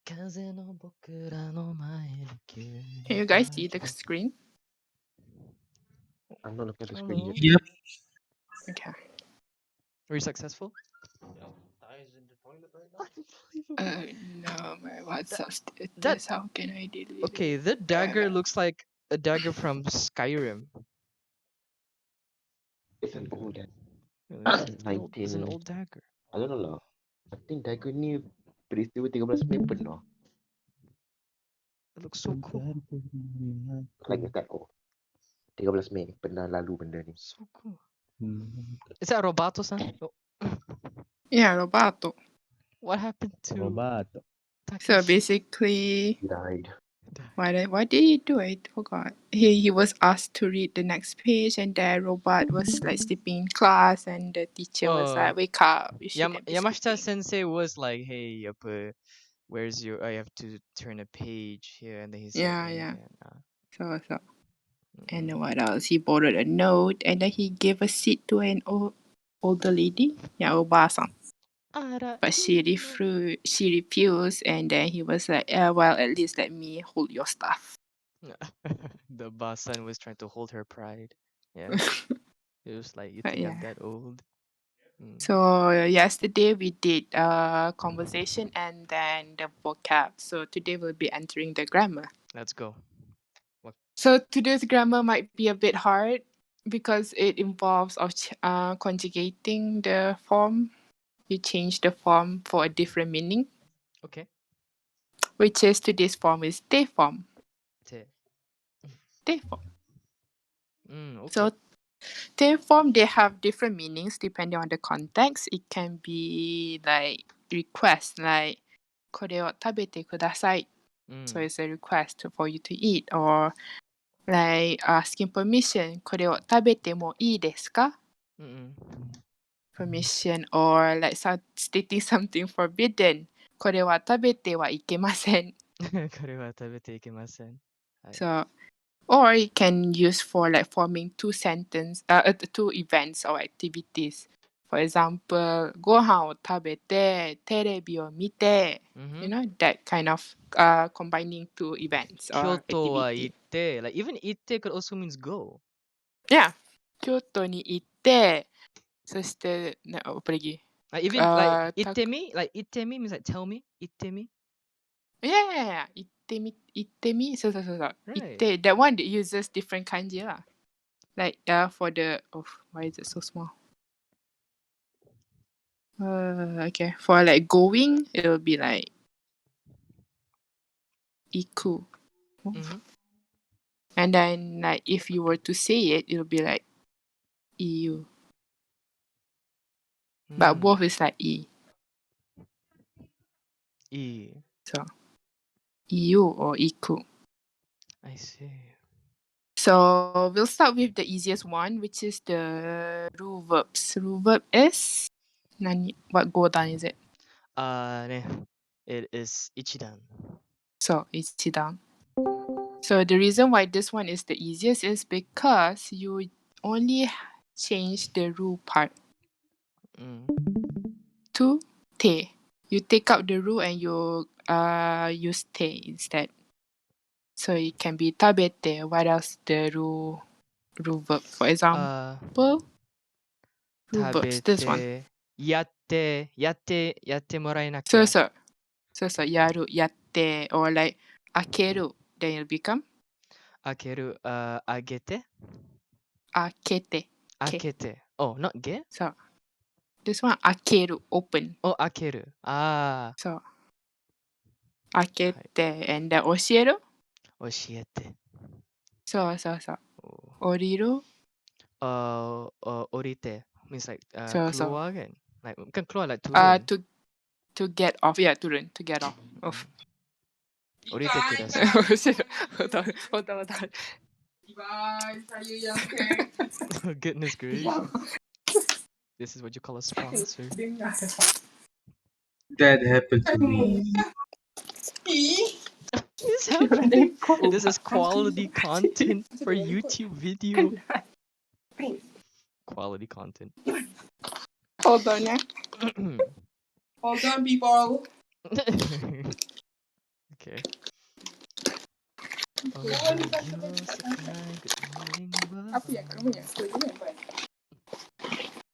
Can you guys see the screen? I'm not looking at the screen yet. Yep. Okay. Were you successful? No, my WhatsApp status. that- How can I delete Okay, it? the dagger looks like a dagger from Skyrim. It's an old dagger. It's an 19 old dagger. I don't know lah. I think dagger ni peristiwa 13 Mei pernah. It looks so cool. Like that oh. 13 Mei pernah lalu benda ni. So cool. Is that Robato-san? Oh, Yeah, Robato. what happened to Robato. So Takeshi? basically, He died. what did he do? I forgot. He was asked to read the next page, and the robot was like sleeping in class, and the teacher was like, "Wake up! You shouldn't be Yamashita sleeping." Sensei was like, "Hey, where's your? I have to turn a page here," and then he said, Yeah. So. And then what else? He borrowed a note, and then he gave a seat to an older lady, yeah, Obasan. But she refused, and then he was like, well, at least let me hold your stuff. The Basan was trying to hold her pride. Yeah, it was like, you But think I'm yeah. that old? So yesterday we did conversation and then the vocab. So today we'll be entering the grammar. Let's go. So today's grammar might be a bit hard because it involves of conjugating the form. You change the form for a different meaning. Okay. Which is today's form is te form. Te. Te form. Okay. So te form, they have different meanings depending on the context. It can be like request, like これを食べてください. So it's a request for you to eat, or like asking permission. これを食べてもいいですか? Permission, or like stating something forbidden. これは食べてはいけません. これは食べていけません. So, or you can use for like forming two events or activities. For example, ご飯を食べて、テレビを見て, you know, that kind of combining two events or Kyoto wa activity. itte. Like even itte could also means go. Yeah. 京都に行って、そして、apa lagi? Like even like ittemi, like ittemi means like tell me, ittemi. Yeah. 行ってみ So. Right. 行って that one that uses different kanji lah. Like for the why is it so small? Okay. For like going, it will be like iku. And then like if you were to say it, it'll be like iu. But both is like i. So iu or iku. I see. So we'll start with the easiest one, which is the ru verbs. Ru verb is what godan is it? It is ichidan. So ichidan. So the reason why this one is the easiest is because you only change the ru part to te. You take out the ru and you use te instead. So it can be tabete. What else? The ru verb. For example, ru verbs. This one. Yatte moraenakya. So yaru, yatte, or like akeru. Then it'll become Akeru, agete. akete. Akete. Oh, not ge? So this one akeru, open. Oh, akeru. So akete and the osieru. Oshiete. So. Oriru. Orite means like So. keluar kan? Like bukan keluar, like turun. To get off. Yeah, turun, to get off. Orite kudasai. Hold on. Oh, goodness gracious. This is what you call a sponsor. That happened to me. This happening. This is quality content for YouTube video. Quality content. Hold on, yeah. Hold on, people. Okay. Ohayou, Sakai, good morning, Apa yang bye-bye. kamu yang sekolah ni buat?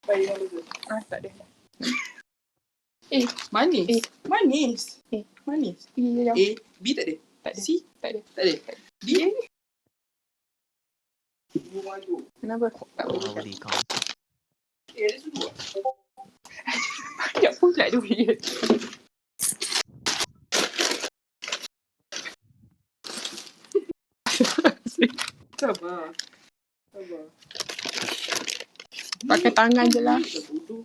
Bagi yang dulu. Tak ada. Manis. Manis. Manis. Ya. B tak ada. Tak ada. C Tak ada. tak ada. D. Kenapa? Tak boleh. Quality content. Ada semua. Tak pula duit. Sabar. Pakai tangan je lah. Bodoh.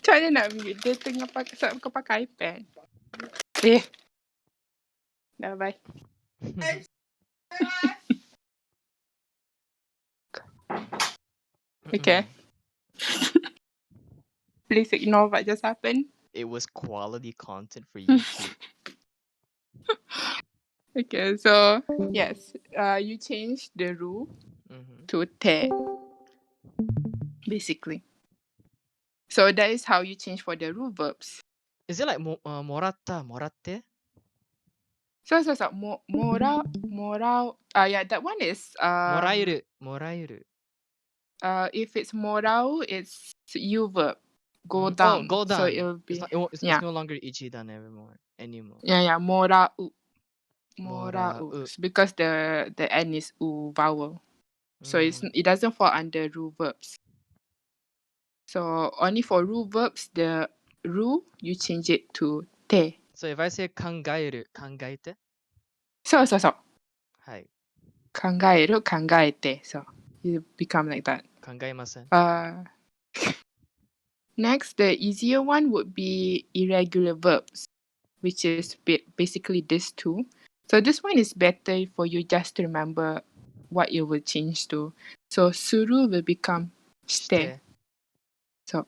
Macam mana nak ambil? Dia tengah pakai, sebab kau pakai iPad. Dah bye. Okay. Please ignore what just happened. It was quality content for YouTube. Okay, so yes, you change the ru to te, basically. So that is how you change for the ru verbs. Is it like moratta, moratte? So morao. Yeah, that one is Morairu, morairu. if it's morao, it's you verb. Go Oh, down. go So down. it'll be It's yeah. no longer ichidan anymore. Yeah, morau. Morau. It's because the end is u vowel. So it doesn't fall under ru verbs. So only for ru verbs, the ru you change it to te. So if I say kangaeru, kangaete? So. Hai. Kangaeru, kangaete. So you become like that. Kangaemasen. Next, the easier one would be irregular verbs, which is basically this two. So this one is better for you just to remember what it will change to. So suru will become shite. So,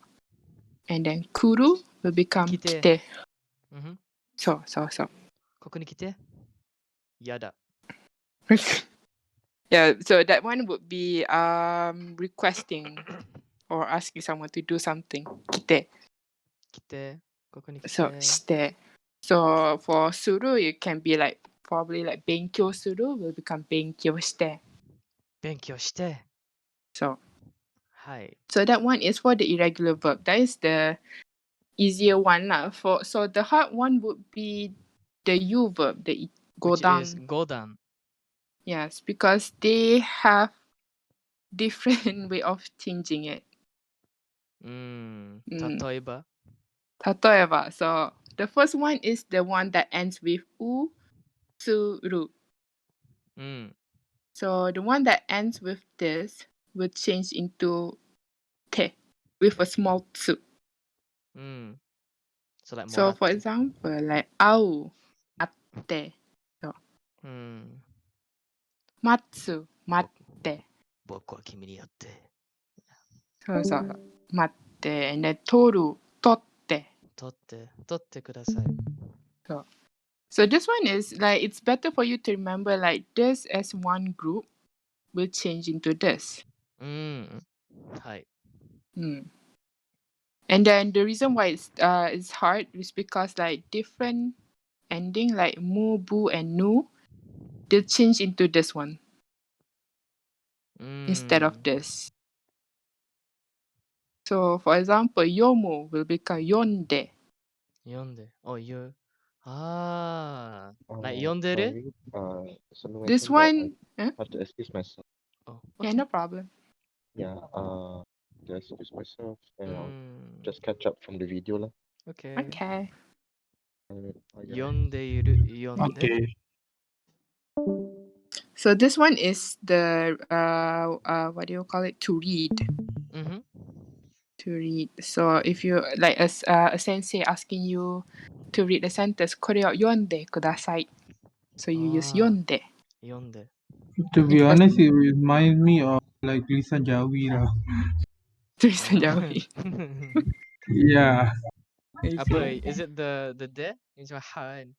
and then kuru will become Kite. kite. Mm-hmm. So. Koku ni kite? Yada. Yeah, so that one would be requesting or asking someone to do something. Kite. Kite. Koku ni kite. So shite. So for suru, it can be like probably like benkyou suru will become benkyou shite. Benkyou shite. So. Hai. So that one is for the irregular verb. That is the easier one lah. So the hard one would be the u verb, the go Which down. is go down. Yes, because they have different way of changing it. Tatoeba. Tatoeba. So the first one is the one that ends with u, suru. So the one that ends with this will change into te with a small tsu. So like So for moratte. example, like au, atte. So matsu, matte. Boku wa kimi ni yatte. So matte. And then toru, totte. Totte kudasai. So this one is like, it's better for you to remember like this as one group will change into this. Hai. And then the reason why it's hard is because like different ending like mu, bu, and nu, they'll change into this one instead of this. So for example, yomu will become yonde. Yonde. Oh, you. Like yonderu? Sorry. Someone This mentioned that one, I have to excuse myself. Oh, yeah, no problem. Yeah. To excuse myself and I'll just catch up from the video lah. Okay. Yondeiru, yonde. Okay. So this one is the what do you call it? To read. To read. So if you like a sensei asking you to read the sentence, これを読んでください. So you use 読んで. Yonde. To be honest, it reminds me of like Lisa Jawi lah. Tulisan Jawi. Yeah. Apa? Is it the de? It's hard.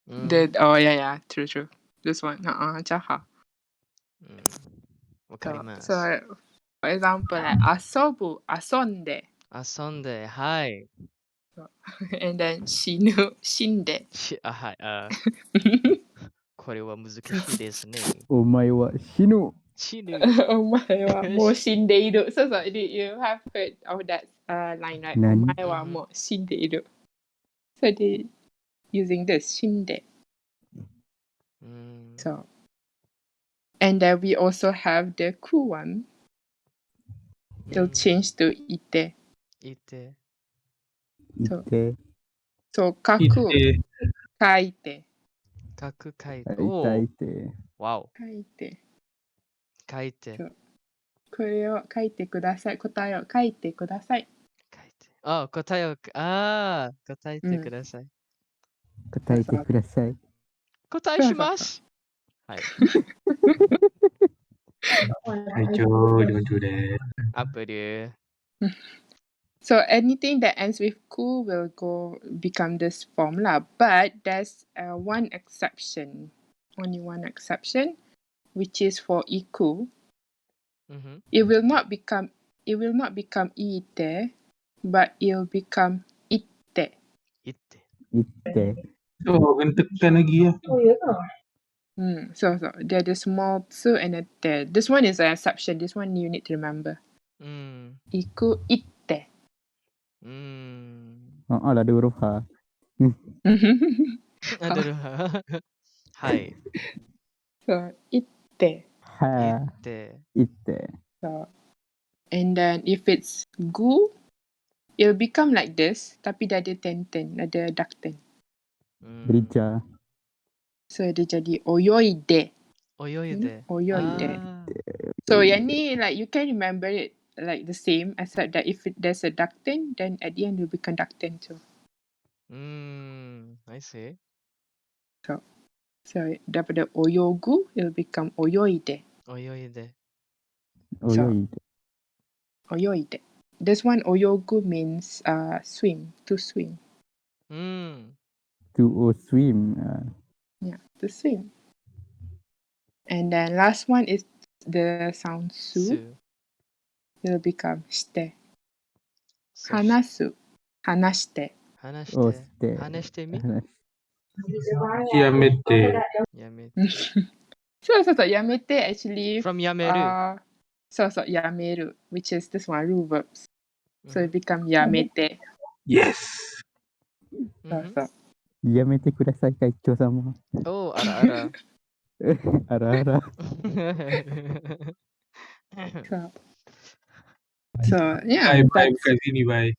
Oh yeah, true. This one, jaha. Wakarimasu. So for example, like asobu, asonde. Asonde, hi. And then shinu, shinde. はい。これは難しいですね。お前は死ぬ。死ぬ。Omae wa mo shindeiru. So you have heard of that line, right? Nani? Omae wa mo shindeiru. So they using this shinde. So, and then we also have the ku one. It'll change to ite. いて。いて。 So kaku, て、kaite, 書く書いて。痛おー。いて。わお。 kaite. 書いて。これを書いてください。答えを書いてください。書いて。あ、答えを、答えてください。答えてください。答えします。はい。はい、don't do that. アップル。 So anything that ends with ku will become this form lah. But there's one exception. Only one exception, which is for iku. It will not become ite, but it'll become itte. いって。いって。 So, gantak ka na giya. So there's a small tsu and a te. This one is an exception. This one you need to remember. うん。 Iku itte. ada huruf H. Ada lah. Hai. So itte. Ha. Itte. Itte. So, and then if it's gu, it'll become like this, tapi dia ada tenten, ada ducten. Berica. So dia jadi oyoide. Oyoide. Oyoide. Ah. So yang ni like you can remember it like the same, except that if there's a ducten, then at the end it will become ducten too. I see. So daripada oyogu, it'll become oyoide. Oyoide. Oyoide. Oyoide. This one oyogu means swim, to swim. To swim. Yeah, to swim. And then last one is the sound su. Su. It'll become shite. So, Hanasu. Hanashite. Oh, Hanashite. ste. Hanashite mi? Yamete. Yamete. So, yamete actually. From yameru. Yameru, which is this one, ru verbs. So it become yamete. Yes. So. やめてください、会長様。 Oh, ara-ara. あらあら。 So yeah. Bye, Kazini, bye.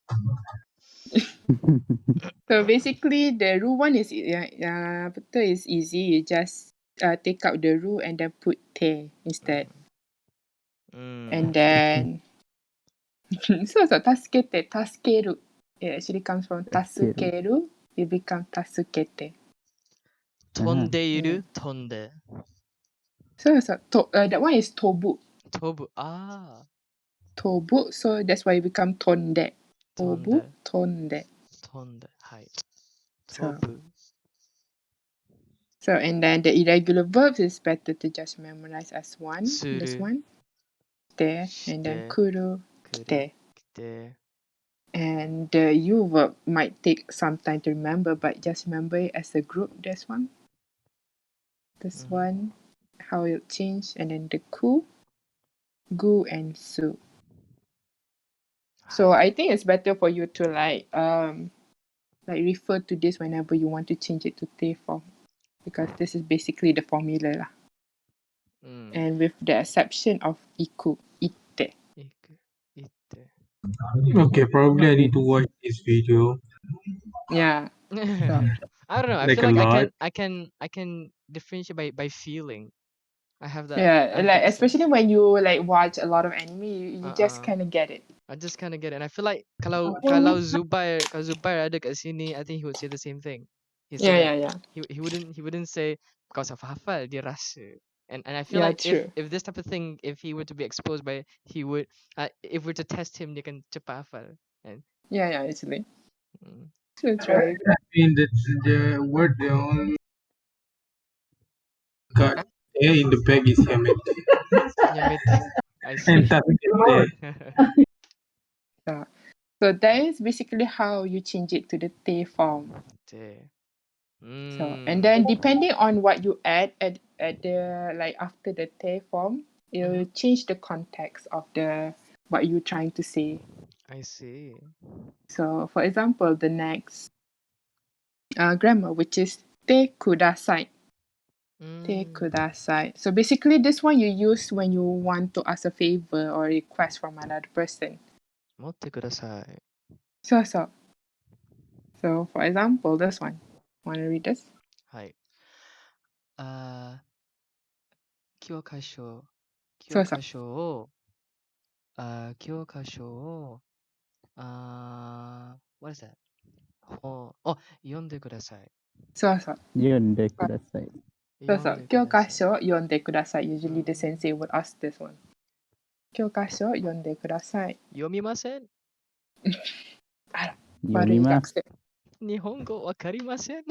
So basically, the ru one is is easy. You just take out the ru and then put te instead. And then so tasukete, tasukeru. It actually comes from tasukeru. It becomes tasukete. Tondeiru, tonde. So that one is tobu. Tobu. Ah. Tobu. So that's why it become tonde. Tobu, tonde. Tonde. Hai. Tobu. So and then the irregular verbs is better to just memorize as one. Suru. This one. Te. And then kuru. Kite. Kite. And the U verb might take some time to remember, but just remember it as a group. This one. This one. How it changed. And then the ku, gu, and su. So I think it's better for you to like refer to this whenever you want to change it to te form, because this is basically the formula lah. And with the exception of iku, ite. Iku. Ite. Okay, probably I need to watch this video. Yeah. I don't know. I Like feel a like lot. I can differentiate by feeling. I have that. Yeah, I have like that especially sense. when you like watch a lot of anime, you just kind of get it. I just kind of get it. And I feel like kalau Zubair ada kat sini, I think he would say the same thing. He said that Yeah. he wouldn't say because of hafal dia rasa. And I feel Yeah, like true. if this type of thing, if he were to be exposed by, he would if we're to test him, dia can cepat hafal. And Yeah, actually. True. I mean, that's the word the only got in the bag is Yamete. Yamete. I see. And Tasukete. Yeah. So that is basically how you change it to the te form. Te. So and then depending on what you add at the like after the te form, it will change the context of the what you're trying to say. I see. So for example, the next grammar, which is te kudasai. Te kudasai. So basically this one you use when you want to ask a favor or request from another person. Motte kudasai. So for example, this one. Wanna read this? はい。教科書そうそう。を、教科書を、what is that? 読んでください。そうそう。読んでください。そうそう。教科書読んでください。Usually the sensei would ask this one. 教科書読んでください。読みません。あら、読悪みます。い学生。日本語わかりません。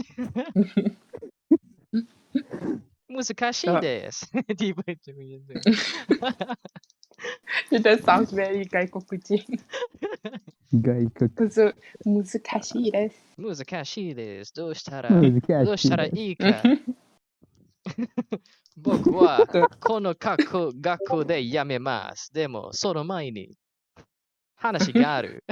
難しいです。って言えばいいと思うんだよ。That sounds very 外国人。外国。難しいです。難しいです。どうしたらいいか。僕はこの学校でやめます。でも、その前に話がある。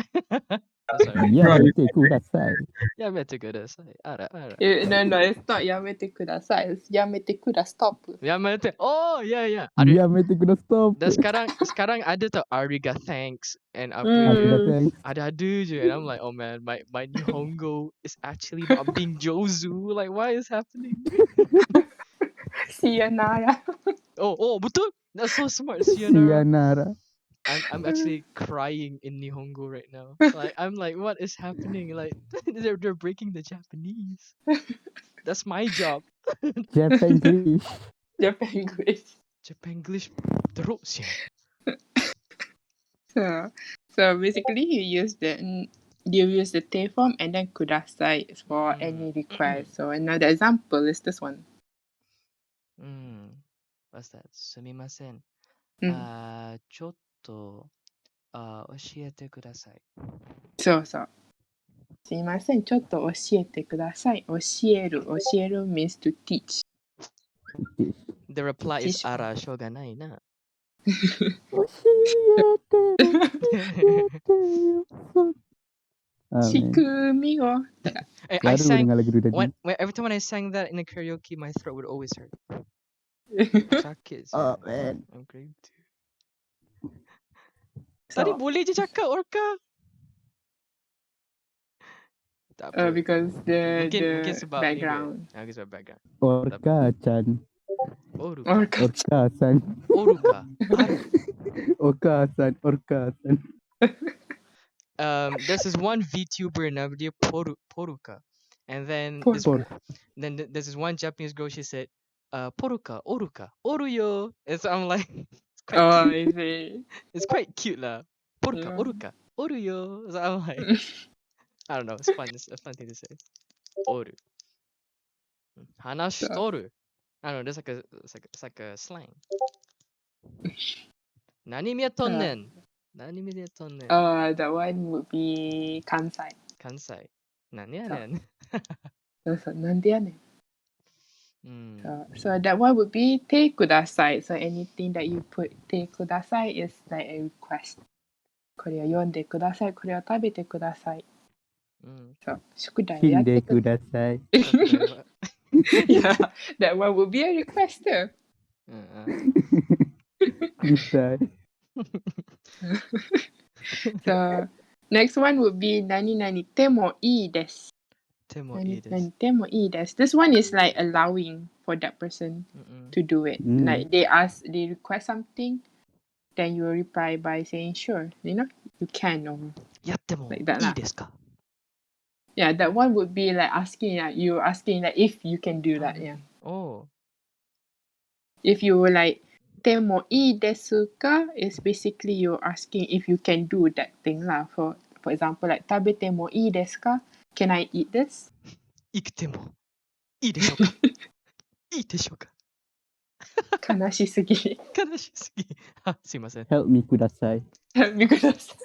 やめてください。やめてください。あら。No, it's not やめてください。It's やめてください。やめて。Oh, yeah. やめてください。Sekarang ada tuh Ariga thanks and ada je and I'm like, oh man, my Nihongo is actually not being Joozu. Like, why is happening? Sayonara. Oh, betul. That's so smart. Sayonara. I'm actually crying in Nihongo right now. Like, I'm like, what is happening? Like, they're breaking the Japanese. That's my job. Japanese. Japanglish terus ya. So basically you use the te form and then kudasai for any request. So another example is this one. What's that? すみません。ちょっと教えてください。そうそう。すいません、ちょっと教えてください。教える means to teach. The reply is しょうがないな。仕組みを。I sang every time when I sang that in a karaoke, my throat would always hurt. Sakit. Oh man. I'm grade 2. Tadi boleh je cakap orca. Tak apa. Because mungkin sebab background. Mungkin sebab background. Orca-chan. Orca-san. Oruka. Orca-san. There's this one VTuber now, dia Poruka. And then there's this one Japanese girl, she said, Poruka, Oruka, Oruyo. And so I'm like, it's quite cute. I see. It's quite cute lah. Poruka, Oruka, Oruyo. So I'm like, I don't know, it's fun. It's a fun thing to say. Oru. Hanashitoru. I don't know, it's like a slang. Nani miatonnen? Nani miatonnen? That one would be Kansai. Kansai. Nani yanen? Nande yanen. So that one would be te kudasai. So anything that you put te kudasai is like a request. これを読んでください。これを食べてください。そう宿題をやってください。Yeah, that one would be a request too. So next one would be 何々てもいいです。てもいいです。This one is like allowing for that person to do it. Like they request something, then you reply by saying sure, you can or やってもいいですか? Yeah, that one would be like asking if you can do that. Yeah. Oh. If you were like でもいいですか is basically you're asking if you can do that thing lah. For example, like 食べてもいいですか? Can I eat this? 生きてもいいでしょうか? いいでしょうか? 悲しすぎ。すいません。Help me ください。Help me ください。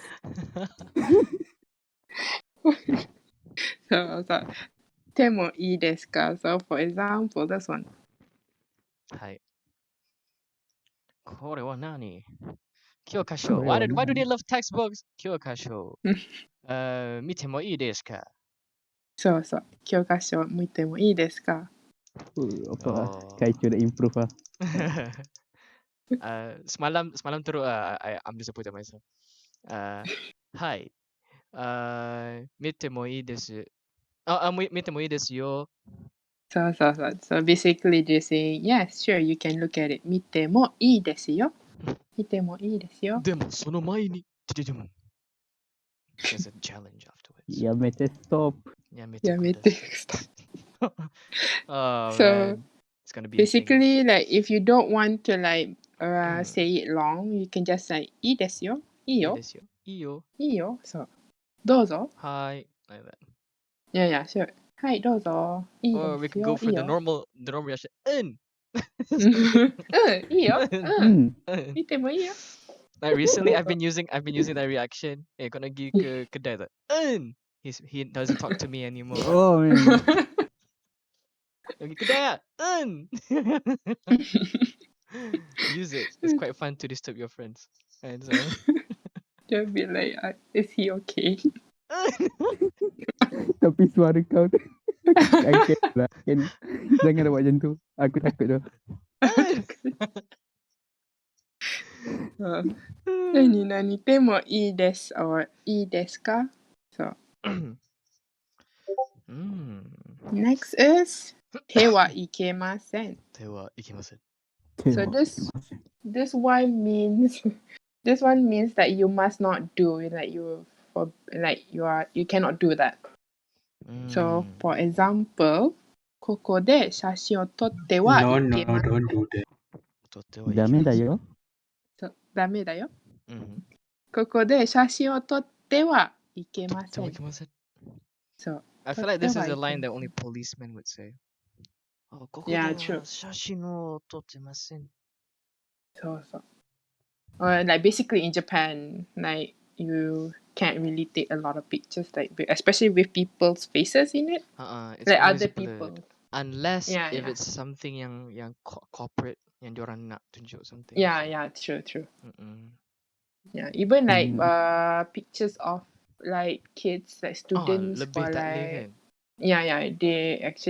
So, 手もいいですか? So, for example, this one. はい。これは何? 教科書。Why do they love textbooks? 教科書。見てもいいですか? そうそう。教科書見てもいいですか? Apa Kaicu dah improve lah. Semalam teruk I'm disappointed myself. Hi. 見てもいいです。見てもいいですよ。そうそうそう。So basically they say, yes, sure, you can look at it. 見てもいいですよ。見てもいいですよ。でもその前に、There's a challenge afterwards. やめて stop. やめてやめて。Oh So man. It's gonna be a thing. basically, like, if you don't want to like say it long, you can just say いいですよ。いいよ。いいですよ。いいよ。いいよ。そう。どうぞ。Hi. Like that. Yeah, sure. はい、どうぞ。いい Or we です can よ。 go い for い the よ。 normal reaction. いいよ。見てもいいよ。Like recently I've been using that reaction. Kau nak pergi ke kedai tak? He doesn't talk to me anymore. Oh man. Pergi kedai tak? Use it. It's quite fun to disturb your friends. And so They'll be like, is he okay? Tapi suara kau tu I can lah. Jangan buat macam tu. Aku takut tu. 何でもいいです or いいですか? So next is 手はいけません. 手はいけません. So this one means that you must not do, like you cannot do that. So for example, ここで写真を撮ってはいけません. don't do that. 撮ってはいけません. ダメだよ. そうダメだよ. ここで写真を撮ってはいけません. 撮ってはいけません. そう。 I feel like this is a line that only policemen would say. ここでは写真を撮ってません. そうそう。Or like basically in Japan, like you can't really take a lot of pictures, like especially with people's faces in it. It's Like always other blurred. people. Unless if it's something yang corporate yang diorang nak tunjuk something. Yeah, true. Yeah, even like pictures of like kids, like students lebih for tak boleh like kan? Yeah,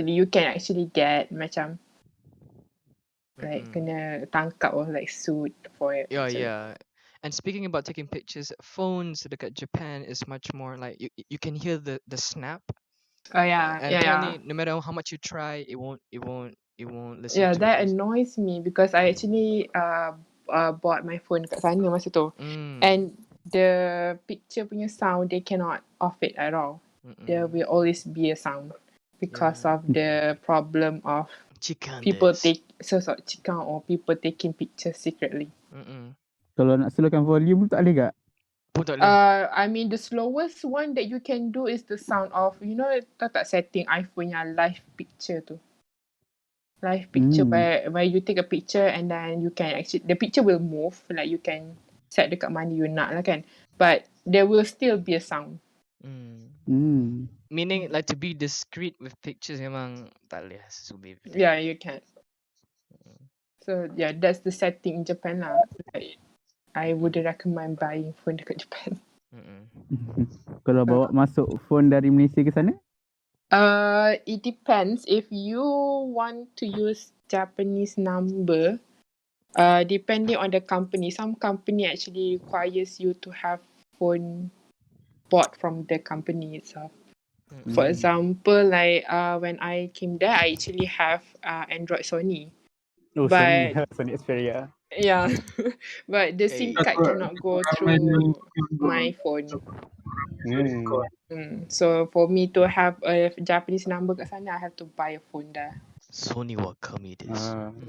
you can actually get macam like kena tangkap or like sued for it. Yeah. And speaking about taking pictures, phones dekat Japan is much more like you can hear the snap. And apparently, no matter how much you try, it won't listen to that it. annoys me because I actually bought my phone kat sana masa tu. And the picture punya sound, they cannot off it at all. There will always be a sound because of the problem of people chikan or people taking pictures secretly. Kalau nak slowkan volume tak boleh tak? I mean the slowest one that you can do is the sound of, you know, tak setting iPhone yang live picture tu. Live picture where you take a picture and then you can actually, the picture will move, like you can set dekat mana you nak lah kan. But there will still be a sound. Meaning like to be discreet with pictures memang tak boleh. Yeah, you can. So yeah, that's the setting in Japan lah. Like, I wouldn't recommend buying phone dekat Japan. Kalau bawa masuk phone dari Malaysia ke sana? It depends. If you want to use Japanese number, depending on the company, some company actually requires you to have phone bought from the company itself. For example, like when I came there, I actually have Android Sony. Oh, but Sony Xperia. yeah, but the SIM card cannot go through my phone. So for me to have a Japanese number kat sana, I have to buy a phone there. Sony wa kami desu.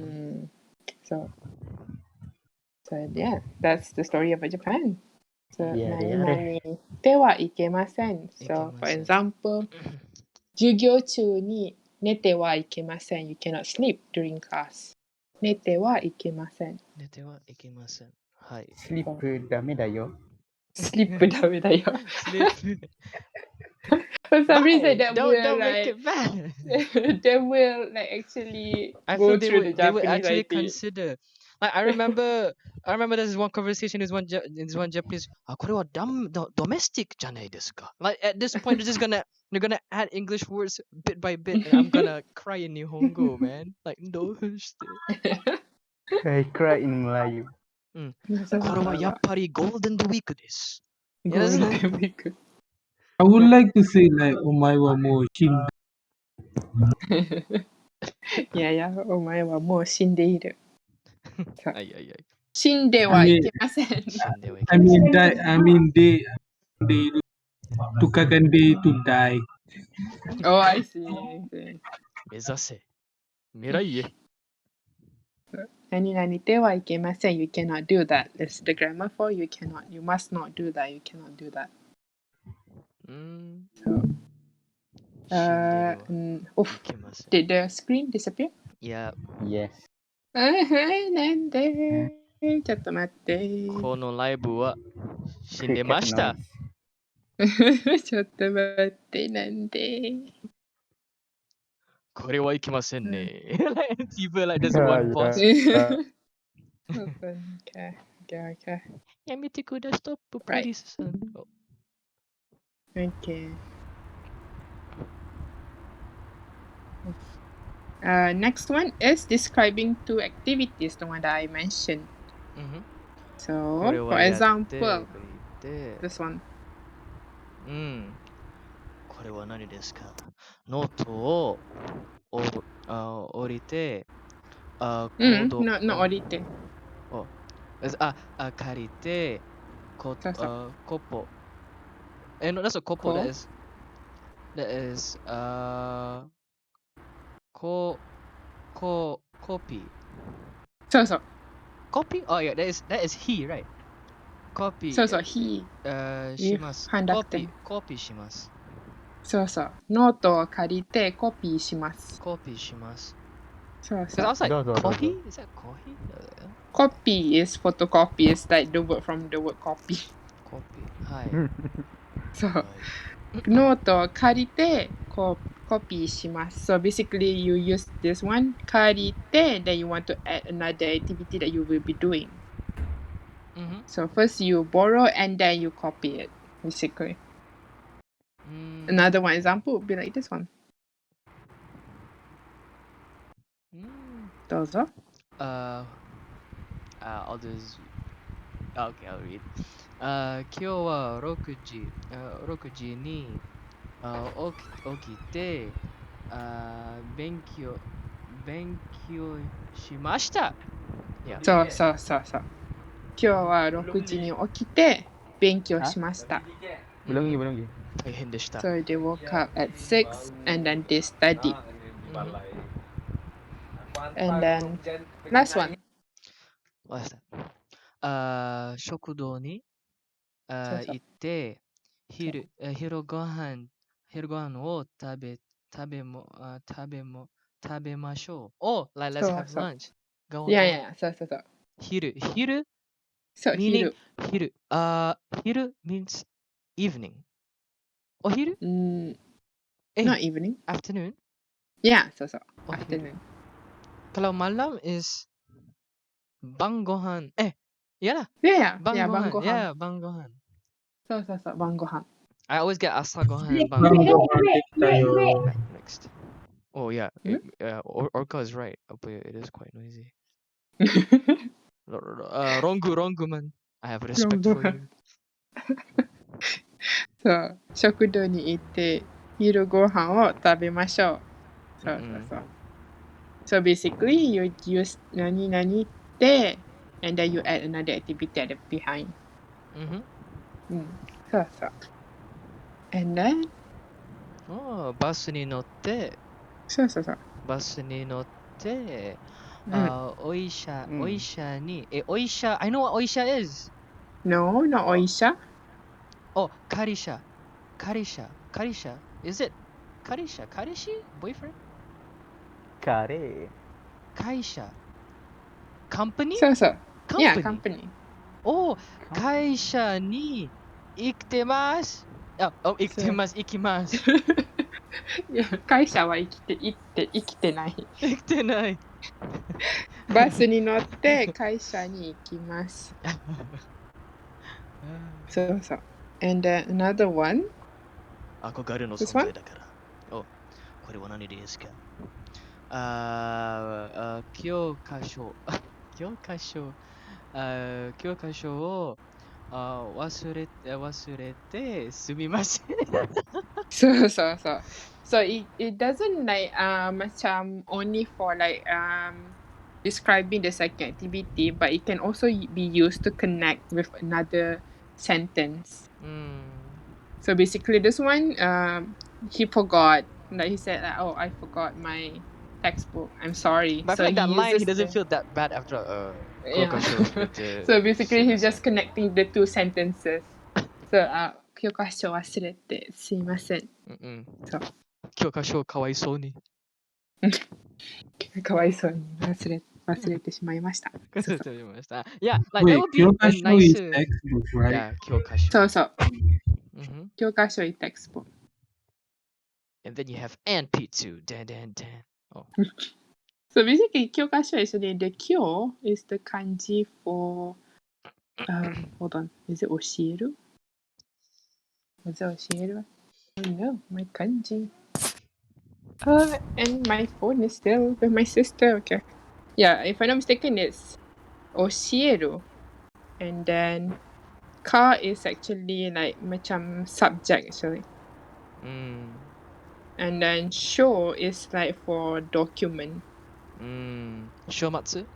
So yeah, that's the story of Japan. So nani te wa ikemasen. So for example, 授業中に寝てはいけません. You cannot sleep during class. 寝てはいけません. 寝てはいけません. Hi. Sleep ダメだよ. Sleepダメだよ。 Sleep. For some reason, Bye. that will Don't make like it bad. they will like actually I go feel they through the would Japanese actually writing. consider. Like I remember there's one conversation with this one Japanese. あ、これはdomestic じゃないですか? Like at this point they're gonna add English words bit by bit, and I'm gonna cry in Nihongo, man. Like どうして? I cry in Melayu. これはやっぱり Golden Week です. You know? Golden Week. I would like to say like omae wa mou shin. いやいや、お前はもう死んでいる。ay ay ay. 死んではいけません。 I mean die. I mean they tukarkan they to die. Oh, I see. I see. 目指せ未来へ. 何々ではいけません。You cannot do that. That's the grammar for you cannot. You must not do that. You cannot do that. So, いけません. did the screen disappear? Yeah. Yes. なんでちょっと待って。このライブは死んでました. Noise. ちょっと待って、なんで。これはいけませんね. Tiba like there's Yeah, one yeah. boss. Okay. やめてください。Stop, please. Oh. Okay. Next one is describing two activities, the one that I mentioned. So, これ for はやって example, くれて this one. これは何ですか? ノートを降りて、no, 降りて。借りて、コそうそうッポ。No, that's a コッポ。That is copy. そうそう。 Copy? Oh yeah, that is he, right? Copy. そうそう、he. します。ハンダクテン。コピーします。そうそう。ノートを借りてコピーします。コピーします。そうそ Because I う。 was like, どうぞどうぞ。 coffee? Is that coffee? Copy is photocopy. It's like the word from the word copy. Copy. はい。そう。はい。ノートを借りてコピーします。So basically you use this one 借りて then you want to add another activity that you will be doing. So first you borrow and then you copy it basically. Another one example would be like this one. どうぞ。I'll just okay, I'll read. 今日は6時に起きて勉強しました。そうそうそうそう。今日は6時に起きて勉強しました。Belum lagi. 大変でした。 So they woke up at 6 and then they studied. And then last one. What's that? 食堂に行って昼ご飯を食べましょう。Oh, like let's have lunch. Yeah, そうそうそう。昼そう、 meaning 昼。昼 means evening. お昼? Not evening. Afternoon? Yeah,そうそう。お昼。 Afternoon. Kalau malam is 晩ご飯。Yeah. Yeah, 晩ご飯。晩ご飯。Yeah, 晩ご飯。そうそうそう、晩ご飯。I always get 朝ご飯、晩ご飯。Right, next. Oh yeah, Orca is right, but it is quite noisy. Wrong man. I have respect for you. そう、食堂に行って昼ご飯を食べましょう。そうそうそう。So basically you use 何々って and then you add another activity at the behind. そうそう。And then バスに乗って、そうそうそう。バスに乗って、お医者に、お医者、I know what お医者 is. No, not お医者。Oh, 彼氏 Is it 彼氏 Boyfriend? 会社 Company? そうそう。Company? Yeah, company. 会社に ikitemasu. Oh, ikitemasu, ikimasu. いや、会社は生きてない。Ikitenai. バスに乗って会社に行きます。そうそう。And then another one. 憧れの This 存 one? 在だから。お、これは何ですか？教科書。教科書。教科書を忘れてすみません。So so it doesn't like macam only for like describing the second activity, but it can also be used to connect with another sentence. So basically this one he forgot, like he said like, oh, I forgot my textbook, I'm sorry. But I So feel like that he line, he uses doesn't the feel that bad after yeah. 教科書忘れて So basically すみま he's せん。 just connecting the two sentences. So 教科書忘れてすいません。そう。教科書かわいそうに。かわいそうに忘れてしまいました。そうそう。Yeah, like that Wait, would be a Kyokasho is nicer. textbook, right? Yeah, 教科書。そうそう。 Mhm. 教科書 is textbook. And then you have and P2. Dan, dan, dan. Oh. So basically 教科書 is the kyo is the kanji for hold on. Is it 教える? Was it 教える? Oh no, my kanji. And my phone is still with my sister. Okay. Yeah, if I'm not mistaken, it's 教える. And then ka is actually like macam subject actually. And then show is like for document. 週末？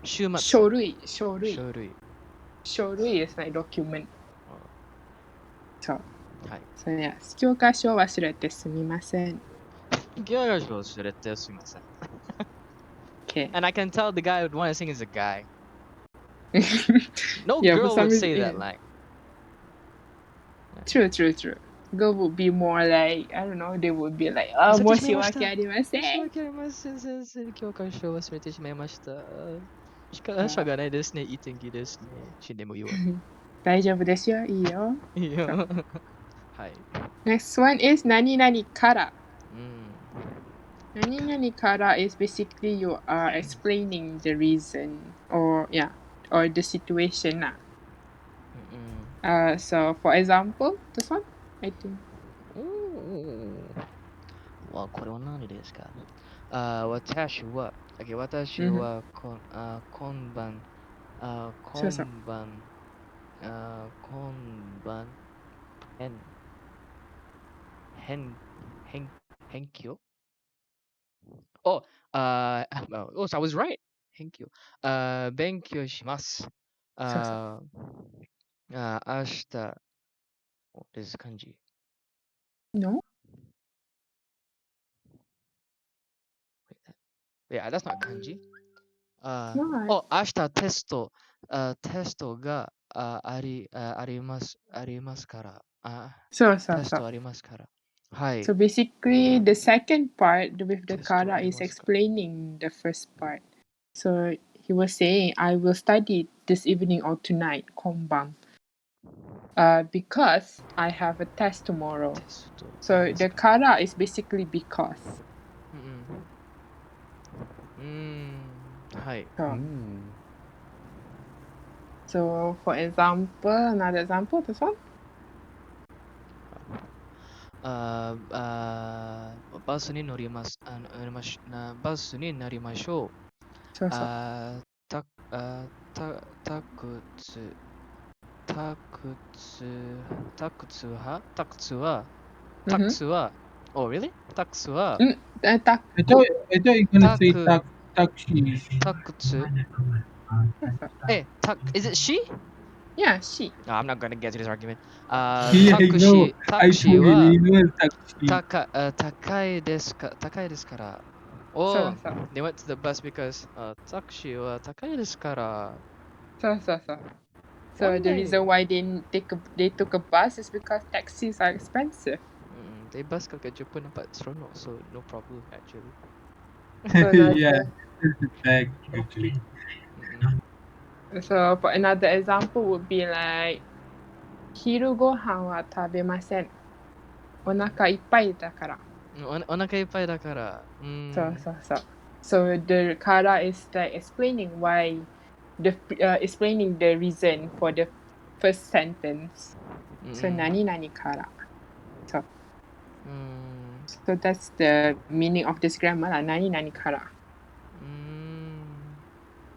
週末。書類。書類。書類 is like document. そう。はい。それや、教科書を忘れてすみません。教科書忘れてすみません。Okay. And I can tell the guy would want to sing is a guy. No Yeah, for girl some would reason, say that yeah. like. True. Girl would be more like, I don't know, they would be like, 忘れて申ししまいました。訳ありませ申しん。訳ありません、先生。教科書を忘れてしまいました。しょうがないですね。いい天気ですね。死んでもいいわ。大丈夫ですよ。いいよ。いいよ。はい。Next one is 何々から。何々から is basically you are explaining the reason or the situation な。So for example, this one, I think. これは何ですか？私は、私は今晩、そうそう。返球 Oh, so I was right. Thank you. 勉強します。そうそう。明日、this is kanji. No? Yeah, that's not kanji. It's not. 明日テストがありますから。そうそうテスそう。トありますから。はい。 So basically, the second part with the テストあ kara り is ますから。 explaining the first part. So he was saying, I will study this evening or tonight, 今晩. Because I have a test tomorrow. テスト So the kara is basically because. はい。So for example, another example, this one? バスに乗ります。バスになりましょう。そうそう。タクツは Oh, really? タクツは I thought you're gonna say taxi. タクツ Is it she? Yeah, she. No, I'm not gonna get to this argument. Yeah, I know. タ I クシー told you, は you know taxi. 高いですから。そうそう。 They went to the bus because タクシーは高いですから。そうそうそう。So One the day. reason why they took a bus is because taxis are expensive. They bus ka Japan dapat seronok, so no problem actually. So Yeah, that's a fact, actually. So for another example would be like 昼ご飯は食べません。お腹いっぱいだから。お腹いっぱいだから。そうそうそう。So the kara is like explaining why explaining the reason for the first sentence. So 何々から。So that's the meaning of this grammar 啦。何々から。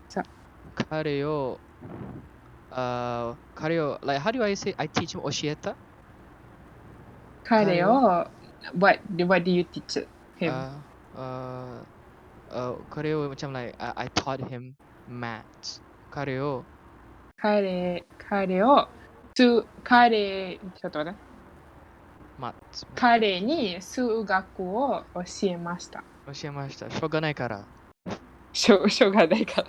そう。彼を、like, how do I say I teach him 教えた彼を、what do you teach him? 彼をmacam like I taught him maths. 彼を、彼を、ちょっと待って。maths. 彼に数学を教えました。教えました。しょうがないから。しょうがないから。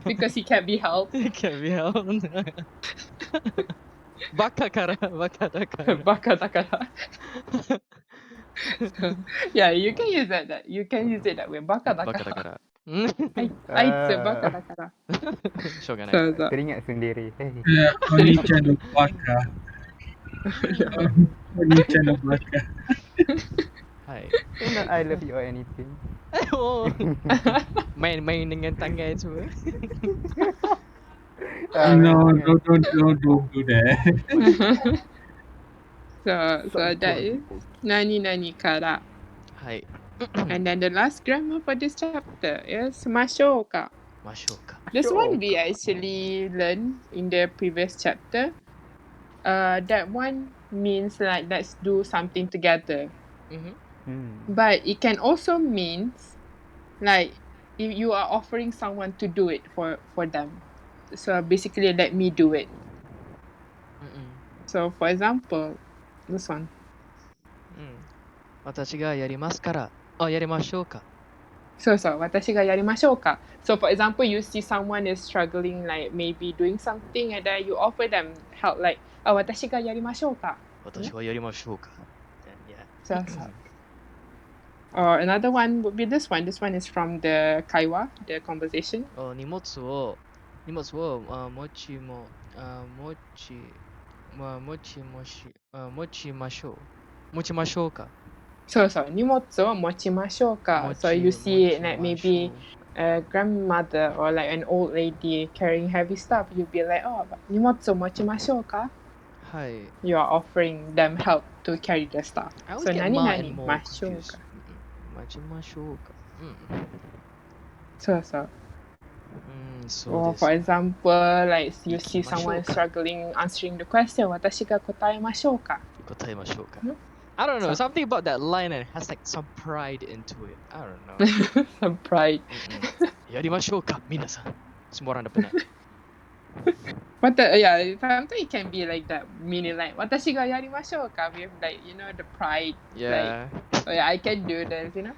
Because he can't be helped. He can't be helped. バカだから。バカだから。Yeah, you can use that. You can use it that way. バカだから。あいつバカだから。しょうがないから。そうそう。Teringat sendiri. Oni-chan no baka. Oni-chan no baka. はい。Not I love you or anything. Oh. main dengan tangan semua. No, don't do that. So that is 何々から。はい。And then the last grammar for this chapter is ましょうか。ましょうか。This one we actually learned in the previous chapter. That one means like let's do something together. But it can also means like if you are offering someone to do it for them. So basically let me do it. So for example, this one. 私がやりますから。やりましょうか。そうそう、私がやりましょうか。So for example, you see someone is struggling, like maybe doing something, and then you offer them help, like, 私がやりましょうか。私がやりましょうか。そうそう。Or another one would be this one. This one is from the kaiwa, the conversation. 荷物を持ちましょうか。そうそう、荷物を持ちましょうか。So you see like maybe a grandmother or like an old lady carrying heavy stuff, you'd be like, 荷物を持ちましょうか。はい。You are offering them help to carry the stuff. So 何々ましょうか。持ちましょうか。そうそう。そうです。For example, like you see someone struggling answering the question, 私が答えましょうか。答えましょうか。I don't know, something about that line and has like some pride into it. I don't know. Some pride. やりましょうか、皆さん。Semua orang dah penat. But yeah, sometimes it can be like that, meaning like 私がやりましょうか with like, you know, the pride. Yeah. Like, yeah, I can do this, you know?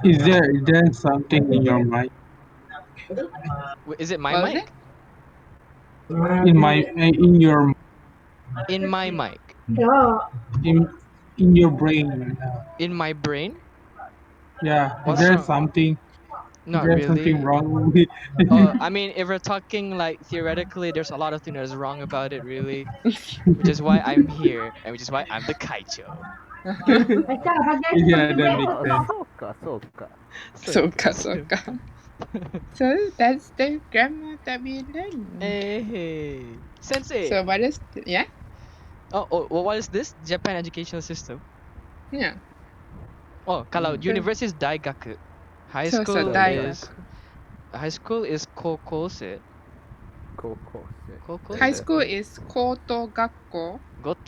Is there something in your mind? Wait, is it my What was mic? In your In my mic. in your brain. In my brain? Yeah. What's Is there wrong? something? Not is there really. something wrong with I mean, if we're talking like theoretically, there's a lot of things that's wrong about it, really. Which is why I'm here, and which is why I'm the kaicho. Yeah, that makes sense. Soka. So that's the grammar that we learned. Hey, Sensei. So what is, yeah? Well, what is this? Japan educational system? Yeah. Kalau university is daigaku. High So school is kokose. High school is koto gakko.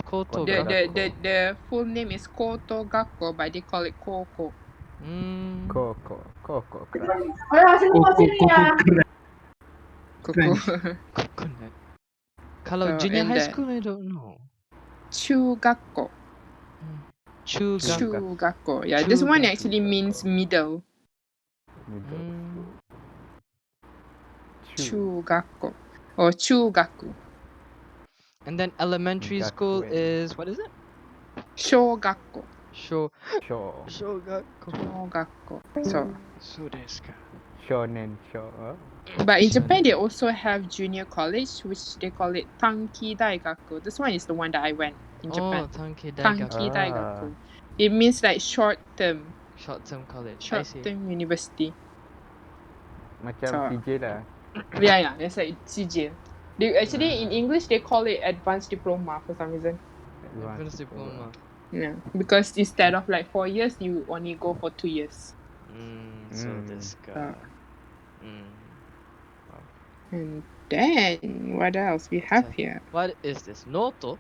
Koto The full name is koto gakko, but they call it koko. Koko. Coconut. Kalau junior high school, I don't know. Chugakko. Chugakko. Yeah, this one actually means middle. Chugakko. Or chugaku. And then elementary school is, what is it? Shogakko. Shogakko. So. So desu ka. Shonen. But in Japan, they also have junior college, which they call it Tanki Daigaku. This one is the one that I went in Japan. Tanki Tanki Daigaku. Daigaku. It means like short term Short-term college. I see. university. Macam So- CJ lah. Yeah, it's like CJ. Actually, in English, they call it advanced diploma for some reason. Advanced diploma. Yeah, because instead of like 4 years, you only go for 2 years. So Mm. this guy. And then, what else we have here? What is this? Noto?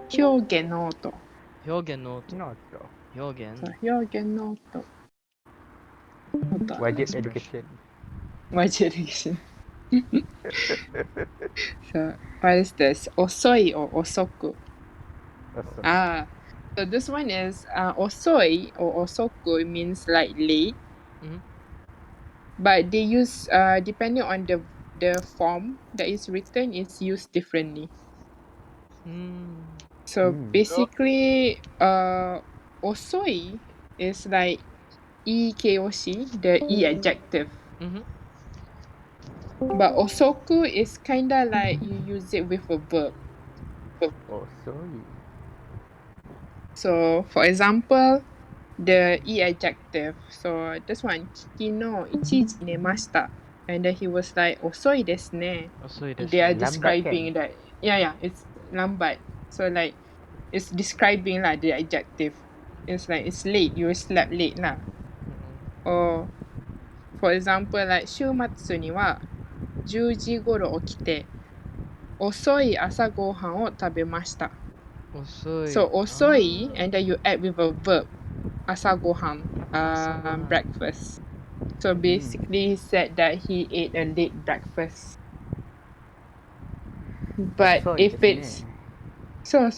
Hyogen noto. Hyogen noto. Not so. Hyogen. So, hyogen noto. Wajib Expression. education. Wajib education. So, what is this? Osoi or osoku? Also. So this one is osoi or osoku. It means like late. Mhm. But they use depending on the form that is written is used differently. So basically, osoi is like ikoshi, the e adjective. But osoku is kinda like you use it with a verb. Oh, sorry. So for example, the e adjective. So this one, kino ichiji nemashita. And then he was like, osoi desu ne. They are describing that. Yeah, it's lambat. So like, it's describing lah the adjective. It's like, it's late. You slept late lah. Or, for example, like, 週末には10時頃起きて、遅い朝ごはんを食べました。So, 遅い, and then you add with a verb. 朝ごはん, breakfast. So basically, he said that he ate a late breakfast. But if it's so.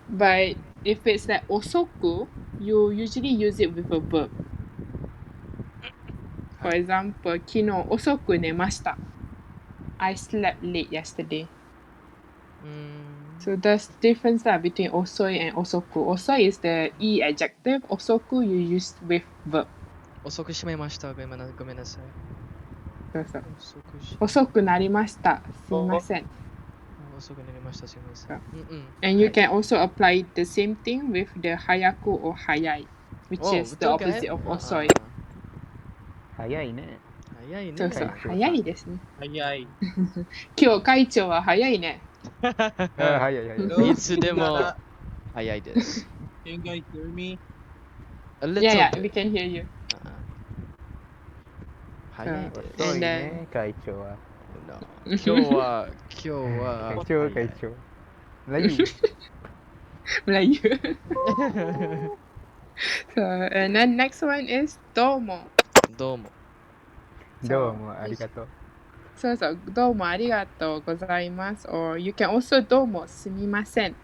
But if it's like osoku, you usually use it with a verb. For example, 昨日遅く寝ました. I slept late yesterday. So there's difference between osoi and osoku. Osoi is the e adjective. Osoku you use with verb. 遅くしまいました。ごめんなさい。そう。遅くなりました。すみません。遅くなりました。すみません。And you can also apply the same thing with the hayaku or hayai, which is the opposite of osoi. 早いね。早いね。そう。早いですね。早い。今日会長は早いね。早い。いつでも早いです。Can you guys hear me? A little Yeah, bit. we can hear you. 早いです。遅いね、会長は。今日は。会長。Melayu. So, and then next one is どうも。どうもありがとう。そう。どうもありがとうございます。Or you can also どうもすみません。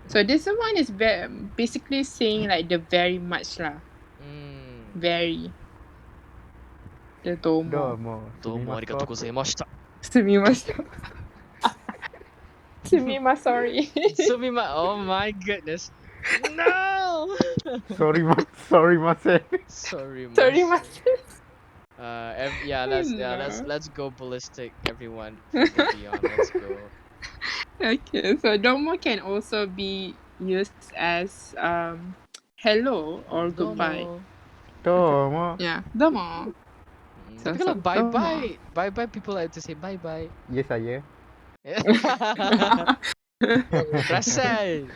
So this one is basically saying like the very much lah. Very. The どうもありがとうございました。すみません。すみま sorry. Oh my goodness. No. Sorry ません。Sorry ません。let's go ballistic, everyone. Let's go. Okay, so domo can also be used as hello or goodbye. どうも。 Yeah, domo. So, Bye-bye. People like to say bye-bye. Yes, saya. Rasai.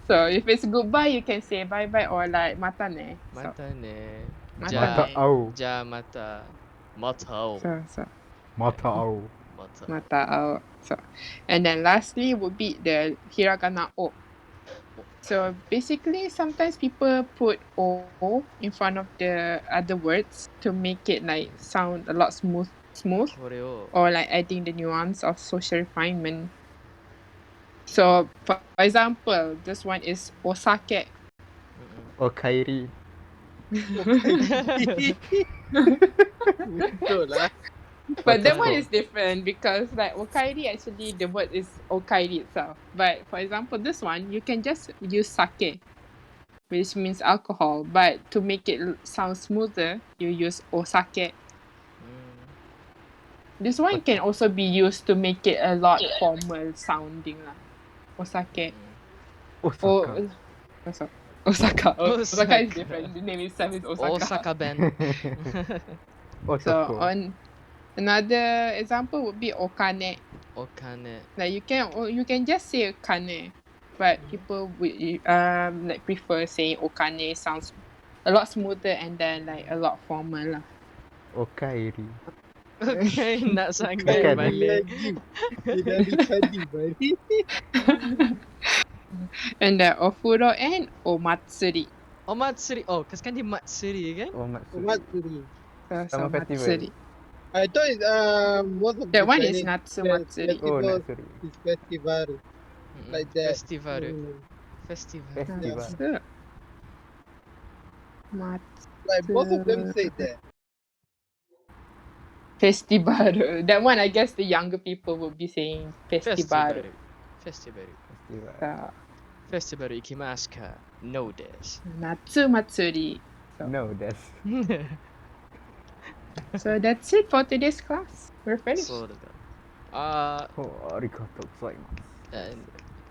So if it's goodbye, you can say bye-bye or like mata ne. Mata ne. Mata au. Ja mata. Mata au. So. Mata au. Mata au. So, and then lastly would be the hiragana o. So basically, sometimes people put o in front of the other words to make it like sound a lot smooth, or like adding the nuance of social refinement. So, for example, this one is osake. Okairi. But that one is different because like okairi actually the word is okairi itself. But for example, this one you can just use sake, which means alcohol. But to make it sound smoother, you use osake. This one can also be used to make it a lot formal sounding lah. Osake. Osaka. Osaka. Osaka is Osaka. different. The name itself is Osaka. Osaka Ben. So Osaka. on another example would be okane. Okane. Like you can just say kane, but people would like prefer saying okane. Sounds a lot smoother and then like a lot formal lah. Okairi. Okay, nak sangat Bukan. balik. Tidak dicadi balik. And ofuro and omatsuri. Oh, Matsuri. Oh, cause kan dia Matsuri kan? Oh, Matsuri. Matsuri. So festival. matsuri. I thought it's most of That one is Japanese Natsu Matsuri. Oh, festival Matsuri. is festival like that. Festival. Mm. Festival. Festival. Natsu. Matsu. Like most of them say that. Festival. That one, I guess the younger people would be saying festival. Festival. Festival. Festival ikimasu ka? No desu. Natsu Matsuri. No, that's. So that's it for today's class. We're finished. そうだ。ありがとうございます。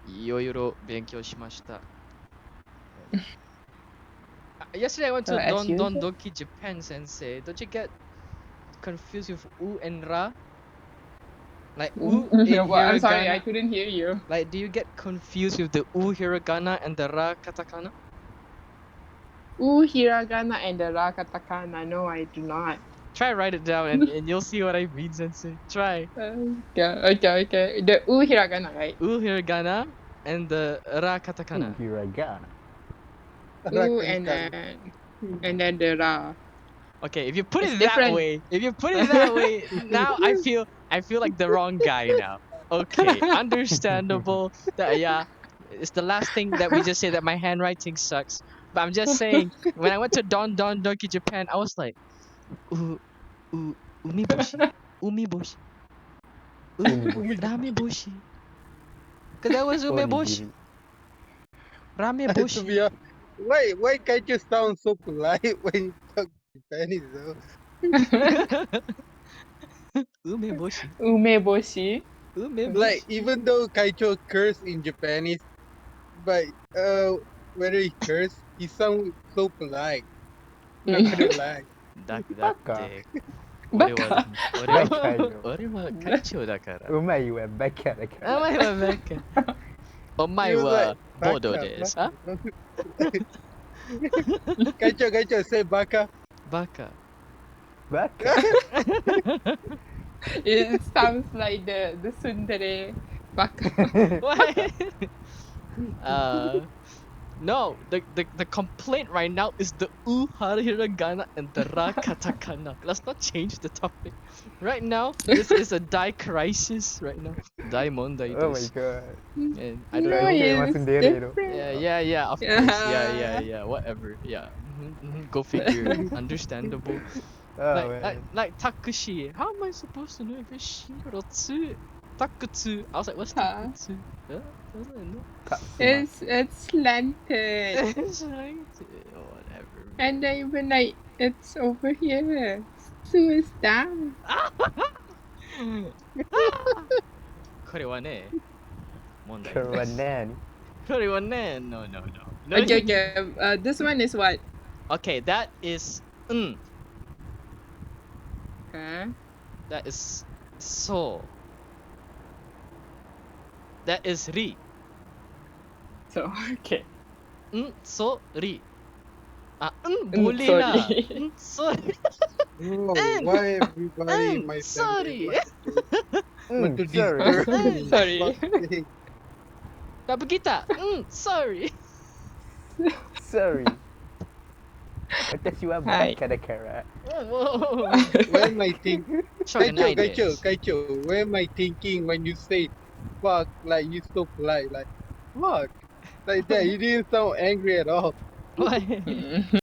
いろいろ勉強しました。Yesterday I went to As Don usual. Doki Japan Sensei. Don't you get confused with U and Ra? Like U in Well, I'm sorry, I hiragana. couldn't hear you. Like, do you get confused with the U hiragana and the Ra katakana? Hiragana and the Ra katakana. No, I do not. Try write it down and you'll see what I mean, Sensei. Try. Okay. The hiragana, right? U hiragana and the Ra katakana. Hiragana. And then the Ra. Okay, if you put It's it that different. way, now I feel like the wrong guy now. Okay, understandable. That yeah, it's the last thing that we just say that my handwriting sucks. But I'm just saying, when I went to Don Doki Japan, I was like, umiboshi, rameboshi. Cause that was umeboshi, rameboshi. To be honest, why can't you sound so polite when you talk Japanese though? Umeboshi. Umeboshi. Like even though Kaicho curse in Japanese, but whether he curse, he sounds so polite. Not gonna lie. だってバ俺カ。は会長だから。うまいはバカだから。お前はバカ。お前はボードです。あ Kaicho, say baka. バカ。バカ It sounds like the tsundere baka. What? No, the complaint right now is the U hiragana and the Ra katakana. Let's not change the topic. Right now, this is a dai crisis right now. Dai mondai Oh my desu. god. And I don't No, know. Kayak it's sendiri tu. different. Yeah, of course. Yeah, whatever. Yeah. Go figure. Understandable. Oh man. Like takushi. How am I supposed to know if it's shi or tsu? Takutsu. I was like, what's takutsu? Huh? I was like, no. It's slanted. It's like, whatever. And then even like it's over here. Su is down. これはね、問題 これは何これはね、no. Okay. This one is what? Okay, that is Okay. that is so. That is ri. So okay. Sorry. Boleh lah. Sorry. Sorry. Oh, why everybody in my sorry. want to sorry. disturb me? Sorry. Fuck's sake. Tak begitu. Sorry. Sorry. 私はバカだから。 Where am I thinking? Shogunai Kaicho, where am I thinking when you say fuck like you so polite? Like fuck. Like that, you didn't sound angry at all. What?